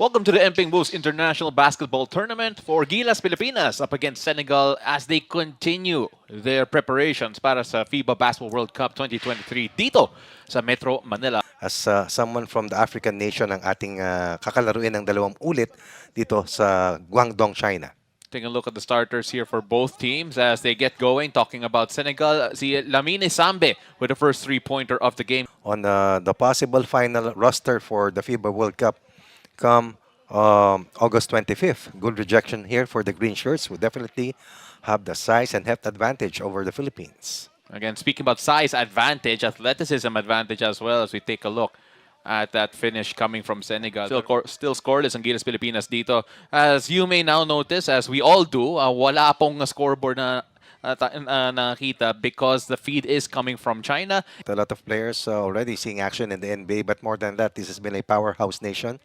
Welcome to the WUS International Basketball Tournament for Gilas, Pilipinas up against Senegal as they continue their preparations para sa FIBA Basketball World Cup 2023 dito sa Metro Manila. As someone from the African nation ang ating kakalaruin ng dalawang ulit dito sa Guangdong, China. Taking a look at the starters here for both teams as they get going. Talking about Senegal, si Lamine Sambe with the first three-pointer of the game. On the possible final roster for the FIBA World Cup come August 25th. Good rejection here for the green shirts who definitely have the size and heft advantage over the Philippines. Again, speaking about size advantage, athleticism advantage as well as we take a look at that finish coming from Senegal. Still scoreless ang Gilas Pilipinas dito. As you may now notice, as we all do, wala pong scoreboard na nakita because the feed is coming from China. A lot of players already seeing action in the NBA, but more than that, this has been a powerhouse nation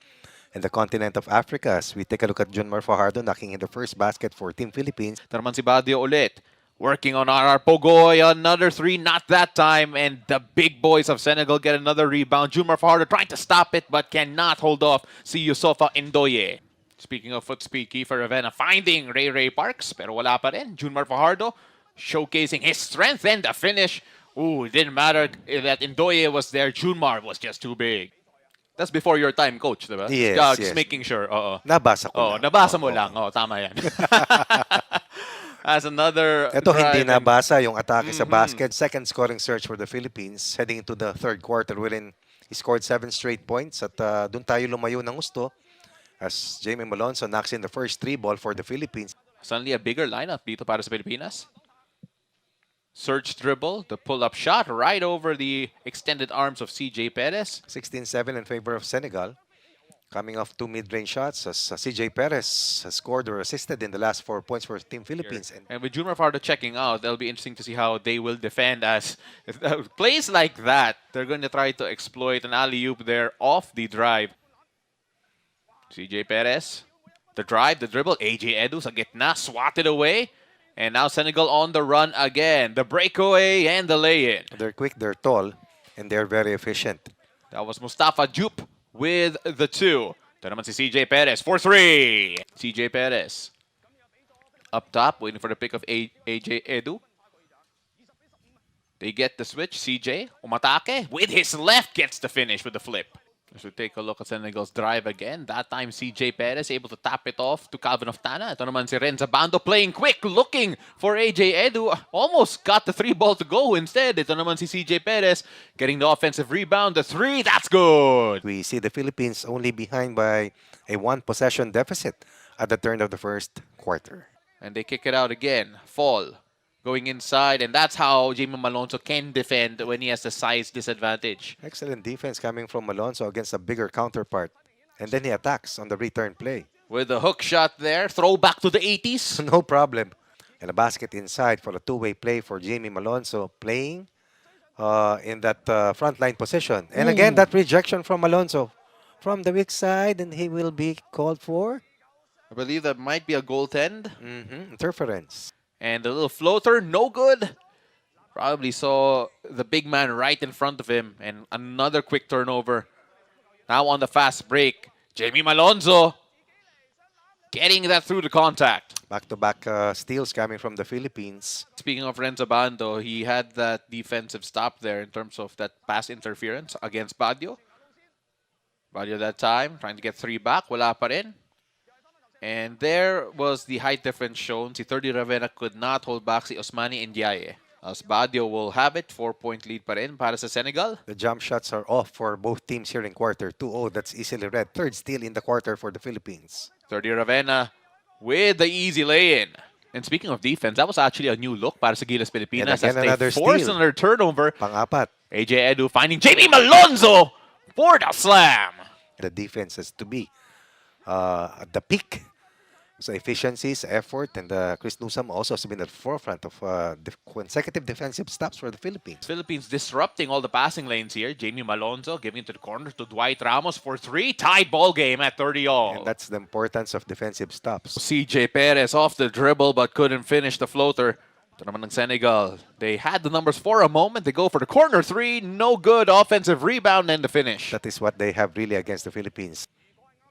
in the continent of Africa. As we take a look at Junmar Fajardo knocking in the first basket for Team Philippines. Ito naman si Badio ulit. Working on RR Pogoy, another three, not that time. And the big boys of Senegal get another rebound. Junmar Fajardo trying to stop it but cannot hold off si Yusofa Ndoye. Speaking of foot speed, Kiefer Ravenna finding Ray Parks pero wala pa rin. Junmar Fajardo showcasing his strength and the finish. Ooh, it didn't matter that Ndoye was there. Junmar was just too big. That's before your time, coach, diba? Yes, Just yes. making sure. Nabasa ko lang. Nabasa mo lang. Tama yan. As another Ito hindi drive nabasa yung atake sa basket. Second scoring surge for the Philippines heading into the third quarter wherein he scored 7 straight points at doon tayo lumayo ng gusto as Jamie Malonzo knocks in the first three ball for the Philippines. Suddenly a bigger lineup dito para sa Pilipinas. Surge dribble, the pull-up shot right over the extended arms of CJ Perez. 16-7 in favor of Senegal. Coming off two mid-range shots as CJ Perez has scored or assisted in the last 4 points for Team Philippines. And with Junmar Fajardo checking out, that'll be interesting to see how they will defend as plays like that. They're going to try to exploit an alley-oop there off the drive. CJ Perez, the drive, the dribble. AJ Edu sa gitna, swatted away. And now Senegal on the run again. The breakaway and the lay-in. They're quick, they're tall, and they're very efficient. That was Mustafa Diop with the two. Ito naman si CJ Perez for three. CJ Perez. Up top, waiting for the pick of AJ Edu. They get the switch. CJ, umatake. With his left, gets the finish with the flip. As we take a look at Senegal's drive again. That time, CJ Perez able to tap it off to Calvin Oftana. Ito naman si Renza Bando playing quick, looking for AJ Edu. Almost got the three ball to go instead. Ito naman si CJ Perez getting the offensive rebound. The three, that's good. We see the Philippines only behind by a one-possession deficit at the turn of the first quarter. And they kick it out again. Fall. Going inside, and that's how Jamie Malonzo can defend when he has the size disadvantage. Excellent defense coming from Malonzo against a bigger counterpart. And then he attacks on the return play. With the hook shot there, throwback to the 80s. No problem. And a basket inside for a two-way play for Jamie Malonzo playing in that frontline position. And again, that rejection from Malonzo from the weak side, and he will be called for I believe that might be a goaltend. interference. And the little floater, no good. Probably saw the big man right in front of him. And another quick turnover. Now on the fast break, Jamie Malonzo getting that through the contact. Back-to-back steals coming from the Philippines. Speaking of Renzo Bando, he had that defensive stop there in terms of that pass interference against Badio. Badio that time, trying to get three back. Wala pa rin. And there was the height difference shown. Si 30 Ravenna could not hold back si Osmani Ndiaye. As Badio will have it, 4-point lead pa rin para sa Senegal. The jump shots are off for both teams here in quarter 2-0. That's easily read. Third steal in the quarter for the Philippines. 30 Ravenna with the easy lay-in. And speaking of defense, that was actually a new look para sa Gilas Pilipinas. And again, as another they forced steal. another turnover. Pang-apat. AJ Edu finding Jamie Malonzo for the slam. The defense has to be at the peak. So efficiencies, effort, and Chris Newsom also has been at the forefront of consecutive defensive stops for the Philippines. Philippines disrupting all the passing lanes here. Jamie Malonzo giving it to the corner to Dwight Ramos for three. Tied ball game at 30-all. And that's the importance of defensive stops. CJ Perez off the dribble but couldn't finish the floater. Ito naman ng Senegal. They had the numbers for a moment. They go for the corner three. No good. Offensive rebound and the finish. That is what they have really against the Philippines.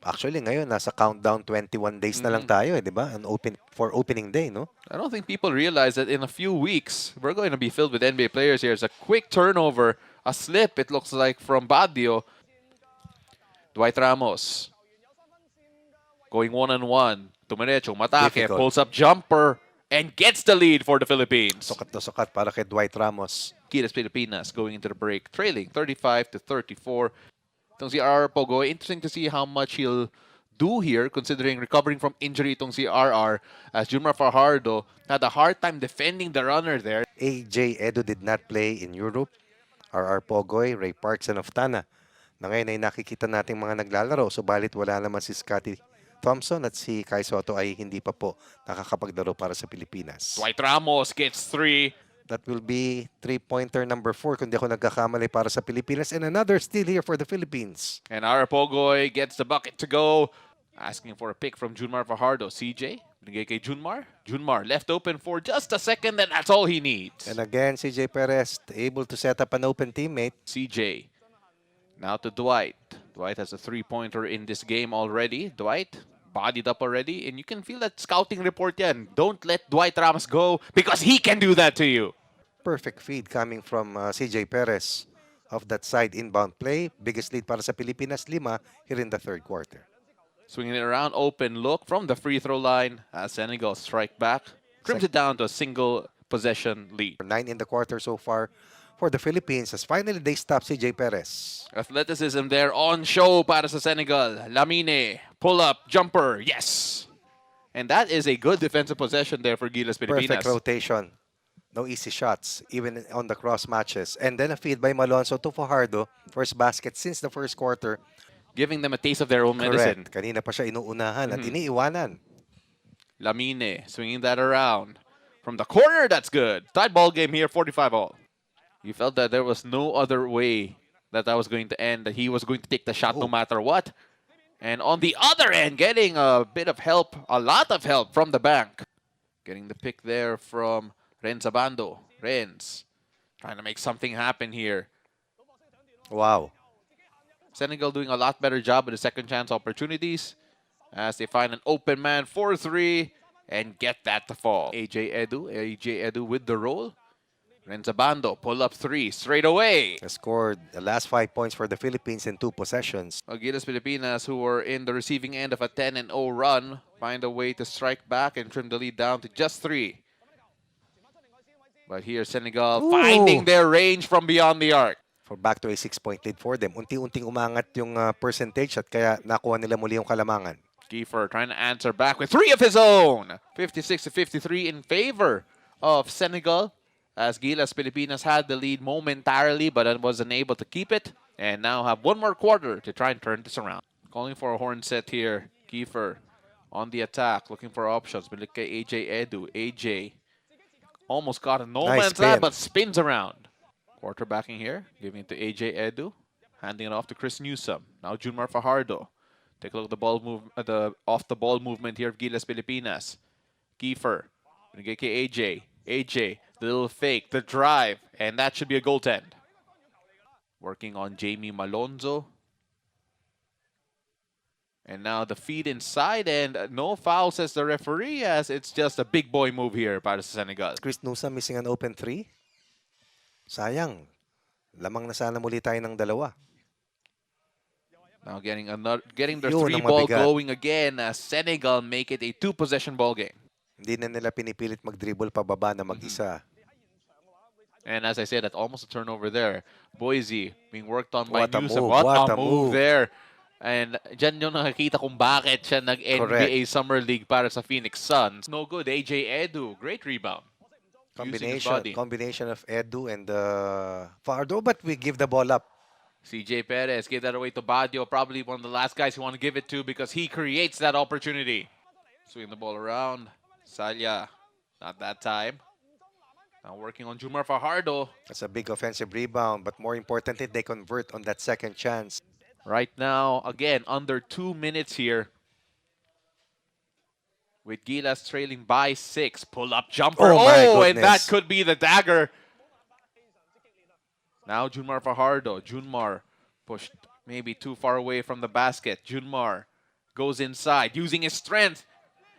Actually, ngayon, nasa countdown 21 days na lang tayo, di ba? For opening day, no? I don't think people realize that in a few weeks, we're going to be filled with NBA players here. It's a quick turnover, a slip, it looks like, from Badio. Dwight Ramos going one-on-one. Tumirecho, matake, Difficult. pulls up jumper, and gets the lead for the Philippines. Sukat na sukat para kay Dwight Ramos. Gilas Pilipinas going into the break, trailing 35-34. Itong si RR Pogoy, interesting to see how much he'll do here, considering recovering from injury itong si RR, as Junmar Fajardo had a hard time defending the runner there. AJ Edu did not play in Europe. RR Pogoy, Ray Parks, and Oftana. Na ngayon ay nakikita nating mga naglalaro, subalit wala naman si Scotty Thompson at si Kai Soto ay hindi pa po nakakapaglaro para sa Pilipinas. Dwight Ramos gets 3. That will be 3-pointer number 4 kung di ako nagkakamali para sa Pilipinas. And another steal here for the Philippines. And RR Pogoy gets the bucket to go. Asking for a pick from Junmar Fajardo. CJ, binigay kay Junmar. Junmar left open for just a second, and that's all he needs. And again, CJ Perez able to set up an open teammate. CJ. Now to Dwight. Dwight has a three-pointer in this game already. Dwight bodied up already, and you can feel that scouting report yan. Don't let Dwight Ramos go because he can do that to you. Perfect feed coming from CJ Perez of that side inbound play. Biggest lead para sa Pilipinas, 5 here in the third quarter. Swinging it around, open look from the free throw line as Senegal strike back. Trims it down to a single possession lead. 9 in the quarter so far for the Philippines as finally they stop CJ Perez. Athleticism there on show para sa Senegal. Lamine, pull up, jumper, yes. And that is a good defensive possession there for Gilas Pilipinas. Perfect rotation. No easy shots, even on the cross matches. And then a feed by Malonzo to Fajardo. First basket since the first quarter. Giving them a taste of their own medicine. Correct. Kanina pa siya inuunahan at iniiwanan. Lamine swinging that around. From the corner, that's good. Tied ball game here, 45-all. You felt that there was no other way that was going to end, that he was going to take the shot no matter what. And on the other end, getting a bit of help, a lot of help from the bank. Getting the pick there from Renz Abando. Renz trying to make something happen here. Wow. Senegal doing a lot better job with the second chance opportunities as they find an open man 4-3 and get that to fall. AJ Edu with the roll. Renzabando pull up 3 straight away. Has scored the last 5 points for the Philippines in 2 possessions. Gilas Pilipinas, who were in the receiving end of a 10-0 run, find a way to strike back and trim the lead down to just 3. But here Senegal finding their range from beyond the arc. For back to a 6-point lead for them. Unti-unting umangat yung percentage at kaya nakuha nila muli yung kalamangan. Kiefer trying to answer back with 3 of his own. 56-53 in favor of Senegal, as Gilas Pilipinas had the lead momentarily but was unable to keep it, and now have one more quarter to try and turn this around. Calling for a horn set here. Kiefer on the attack, looking for options. But look at AJ Edu. AJ almost got a no man's land, but spins around. Quarterbacking here, giving it to AJ Edu, handing it off to Chris Newsom. Now Junmar Fajardo. Take a look at the ball move, off the ball movement here of Gilas Pilipinas. Kiefer, AJ. AJ, the little fake, the drive, and that should be a goaltend. Working on Jamie Malonzo. And now the feed inside, and no foul, says the referee, as it's just a big boy move here para sa Senegal. Chris Newsom missing an open 3. Sayang. Lamang na sana muli tayo ng dalawa. Now getting their 3 ball going again as Senegal make it a 2-possession ball game. Hindi na nila pinipilit mag-dribble pababa na mag-isa. And as I said, that's almost a turnover there. Boise being worked on by What a Newsom. move, What a move there. And dyan yung nakikita kung bakit siya nag-NBA Summer League para sa Phoenix Suns. No good. AJ Edu, great rebound. Combination of Edu and Fajardo, but we give the ball up. CJ Perez gave that away to Badio, probably one of the last guys you want to give it to because he creates that opportunity. Swing the ball around. Salya, not that time. Now working on Junmar Fajardo. That's a big offensive rebound, but more importantly, they convert on that second chance. Right now, again, under 2 minutes here. With Gilas trailing by 6. Pull-up jumper. Oh, and that could be the dagger. Now Junmar Fajardo. Junmar pushed maybe too far away from the basket. Junmar goes inside using his strength.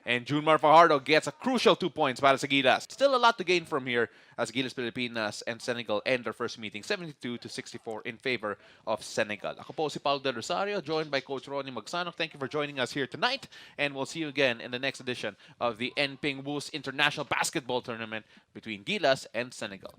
And Junmar Fajardo gets a crucial 2 points para sa Gilas. Still a lot to gain from here as Gilas Pilipinas and Senegal end their first meeting 72-64 in favor of Senegal. Ako po si Paulo Del Rosario, joined by Coach Ronnie Magsanok. Thank you for joining us here tonight, and we'll see you again in the next edition of the NPing WUS International Basketball Tournament between Gilas and Senegal.